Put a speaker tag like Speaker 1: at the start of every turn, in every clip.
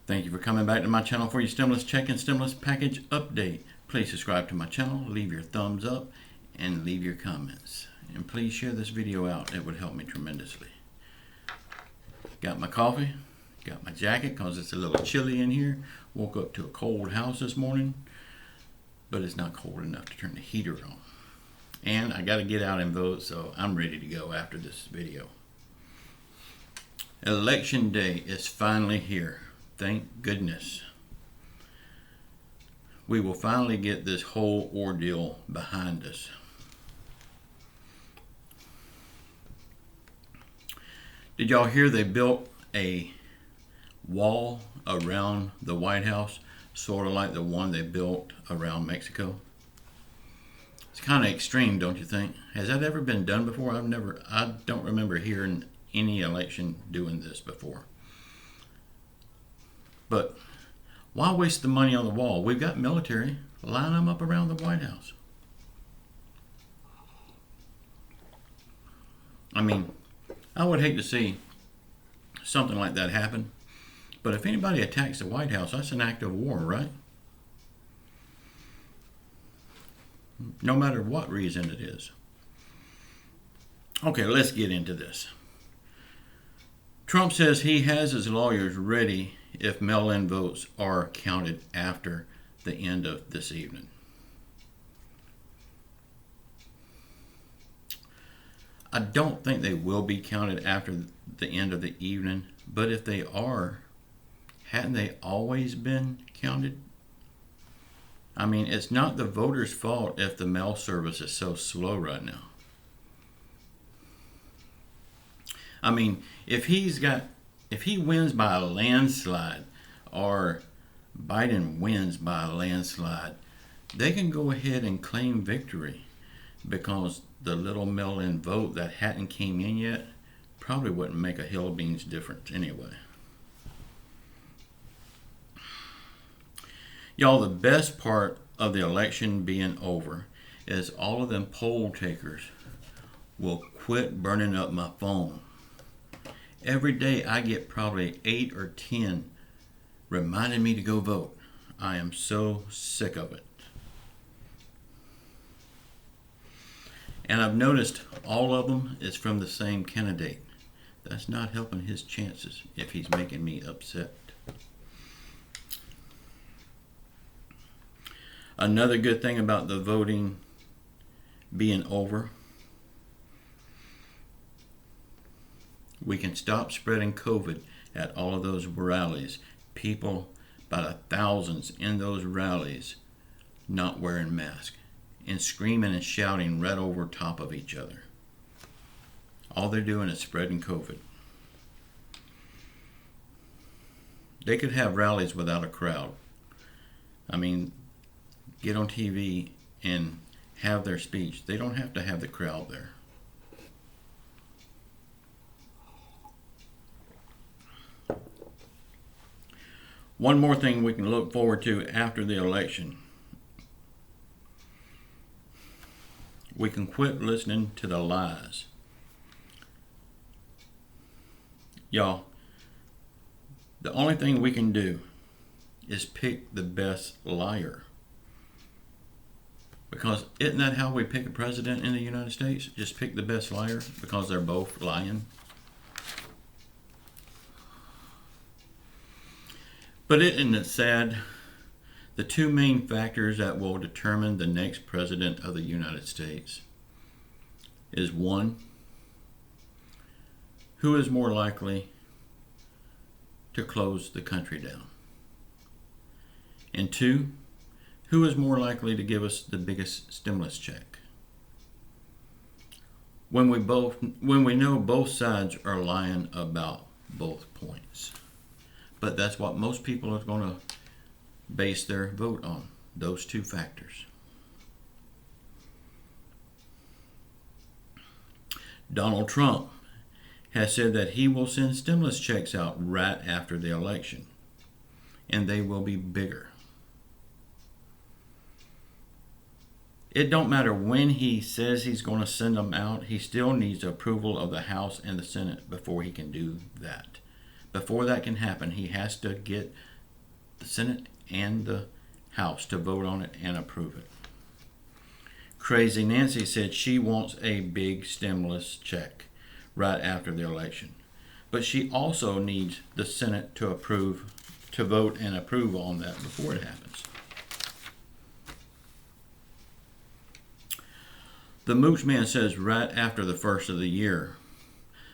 Speaker 1: Thank you for coming back to my channel for your stimulus check and stimulus package update. Please subscribe to my channel, leave your thumbs up, and leave your comments. And please share this video out. It would help me tremendously. Got my coffee, got my jacket because it's a little chilly in here. Woke up to a cold house this morning, but it's not cold enough to turn the heater on. And I got to get out and vote, so I'm ready to go after this video. Election day is finally here. Thank goodness. We will finally get this whole ordeal behind us. Did y'all hear they built a wall around the White House, sort of like the one they built around Mexico? It's kind of extreme, don't you think? Has that ever been done before? I don't remember hearing any election doing this before. But why waste the money on the wall? We've got military. Line them up around the White House. I mean, I would hate to see something like that happen. But if anybody attacks the White House, that's an act of war, right? No matter what reason it is. Okay, let's get into this. Trump says he has his lawyers ready if mail-in votes are counted after the end of this evening. I don't think they will be counted after the end of the evening, but if they are, hadn't they always been counted? I mean, it's not the voters' fault if the mail service is so slow right now. I mean, if he wins by a landslide or Biden wins by a landslide, they can go ahead and claim victory because the little mail-in vote that hadn't came in yet probably wouldn't make a hill of beans difference anyway. Y'all, the best part of the election being over is all of them poll takers will quit burning up my phone. Every day I get probably 8 or 10 reminding me to go vote. I am so sick of it. And I've noticed all of them is from the same candidate. That's not helping his chances if he's making me upset. Another good thing about the voting being over, we can stop spreading COVID at all of those rallies. People by the thousands in those rallies not wearing masks and screaming and shouting right over top of each other. All they're doing is spreading COVID. They could have rallies without a crowd. I mean, get on TV and have their speech. They don't have to have the crowd there. One more thing we can look forward to after the election. We can quit listening to the lies. Y'all, the only thing we can do is pick the best liar. Because isn't that how we pick a president in the United States? Just pick the best liar because they're both lying. But isn't it sad? The two main factors that will determine the next president of the United States is one, who is more likely to close the country down? And two, who is more likely to give us the biggest stimulus check? When we know both sides are lying about both points. But that's what most people are going to base their vote on, those two factors. Donald Trump has said that he will send stimulus checks out right after the election, and they will be bigger. It don't matter when he says he's going to send them out, he still needs approval of the House and the Senate before he can do that. Before that can happen, he has to get the Senate and the House to vote on it and approve it. Crazy Nancy said she wants a big stimulus check right after the election. But she also needs the Senate to vote and approve on that before it happens. The Mooch Man says right after the first of the year,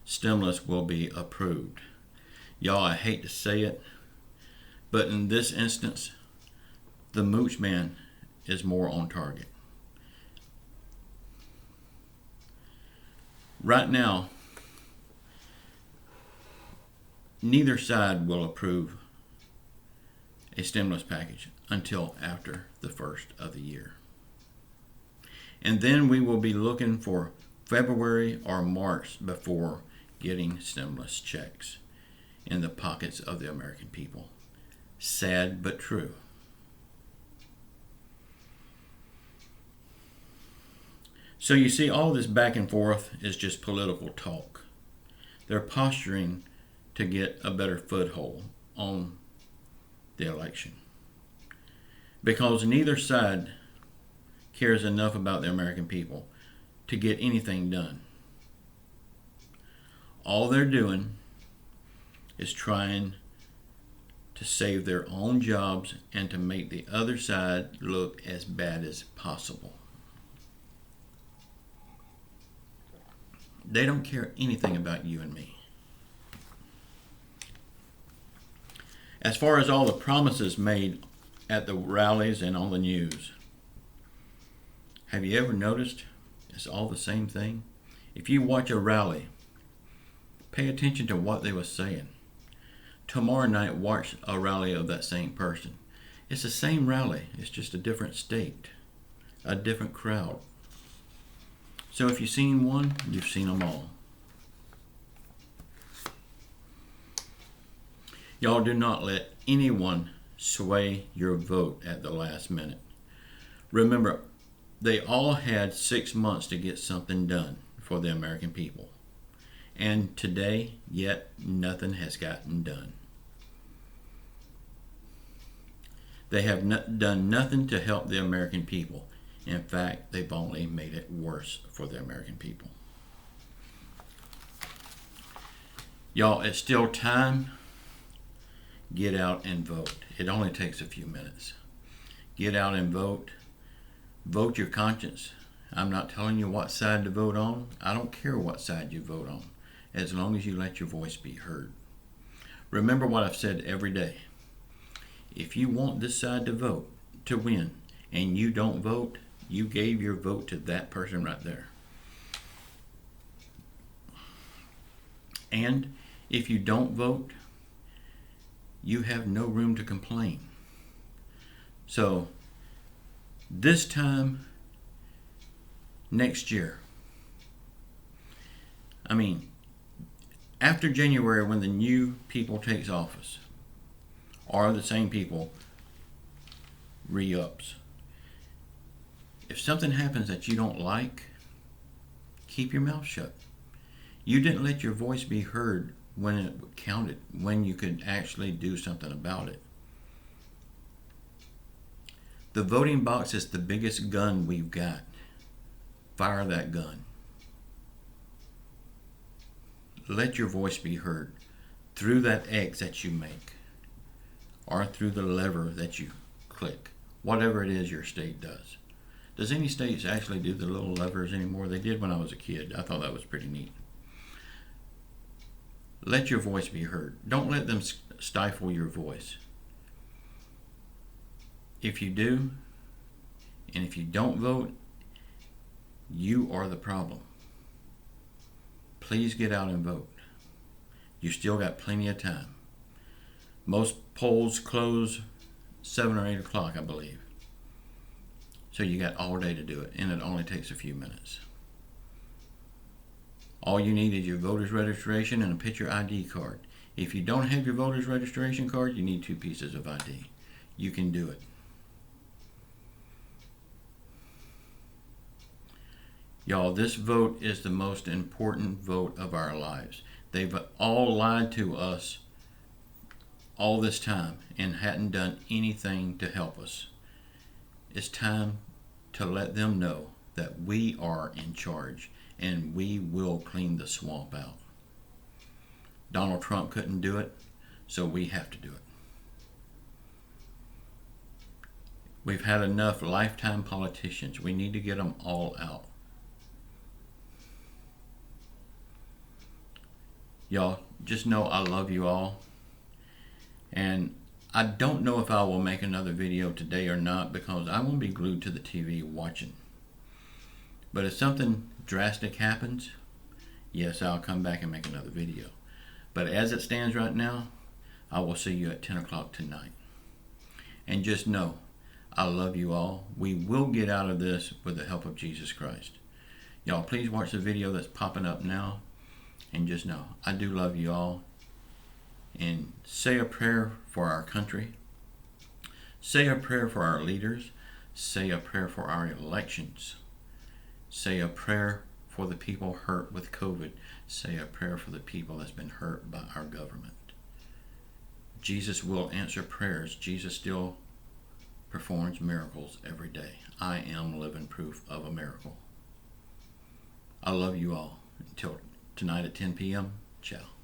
Speaker 1: stimulus will be approved. Y'all, I hate to say it, but in this instance, the Mooch Man is more on target. Right now, neither side will approve a stimulus package until after the first of the year. And then we will be looking for February or March before getting stimulus checks in the pockets of the American people. Sad but true. So you see, all this back and forth is just political talk. They're posturing to get a better foothold on the election, because neither side cares enough about the American people to get anything done. All they're doing is trying to save their own jobs and to make the other side look as bad as possible. They don't care anything about you and me. As far as all the promises made at the rallies and on the news, have you ever noticed it's all the same thing? If you watch a rally, pay attention to what they were saying. Tomorrow night, watch a rally of that same person. It's the same rally, it's just a different state, a different crowd. So if you've seen one, you've seen them all. Y'all, do not let anyone sway your vote at the last minute. Remember, they all had 6 months to get something done for the American people. And today, yet nothing has gotten done. They have done nothing to help the American people. In fact, they've only made it worse for the American people. Y'all, it's still time. Get out and vote. It only takes a few minutes. Get out and vote. Vote your conscience. I'm not telling you what side to vote on. I don't care what side you vote on, as long as you let your voice be heard. Remember what I've said every day. If you want this side to vote, to win, and you don't vote, you gave your vote to that person right there. And if you don't vote, you have no room to complain. So, this time next year, after January, when the new people takes office, or the same people re-ups, if something happens that you don't like, keep your mouth shut. You didn't let your voice be heard when it counted, when you could actually do something about it. The voting box is the biggest gun we've got. Fire that gun. Let your voice be heard through that X that you make, or through the lever that you click, whatever it is your state does. Does any states actually do the little levers anymore? They did when I was a kid. I thought that was pretty neat. Let your voice be heard. Don't let them stifle your voice. If you do, and if you don't vote, you are the problem. Please get out and vote. You still got plenty of time. Most polls close 7 or 8 o'clock, I believe. So you got all day to do it, and it only takes a few minutes. All you need is your voter's registration and a picture ID card. If you don't have your voter's registration card, you need 2 pieces of ID. You can do it. Y'all, this vote is the most important vote of our lives. They've all lied to us all this time and hadn't done anything to help us. It's time to let them know that we are in charge and we will clean the swamp out. Donald Trump couldn't do it, so we have to do it. We've had enough lifetime politicians. We need to get them all out. Y'all, just know I love you all. And I don't know if I will make another video today or not, because I won't be glued to the TV watching. But if something drastic happens, yes, I'll come back and make another video. But as it stands right now, I will see you at 10 o'clock tonight. And just know, I love you all. We will get out of this with the help of Jesus Christ. Y'all, please watch the video that's popping up now. And just know, I do love you all. And say a prayer for our country. Say a prayer for our leaders. Say a prayer for our elections. Say a prayer for the people hurt with COVID. Say a prayer for the people that's been hurt by our government. Jesus will answer prayers. Jesus still performs miracles every day. I am living proof of a miracle. I love you all. Until tonight at 10 p.m. Ciao.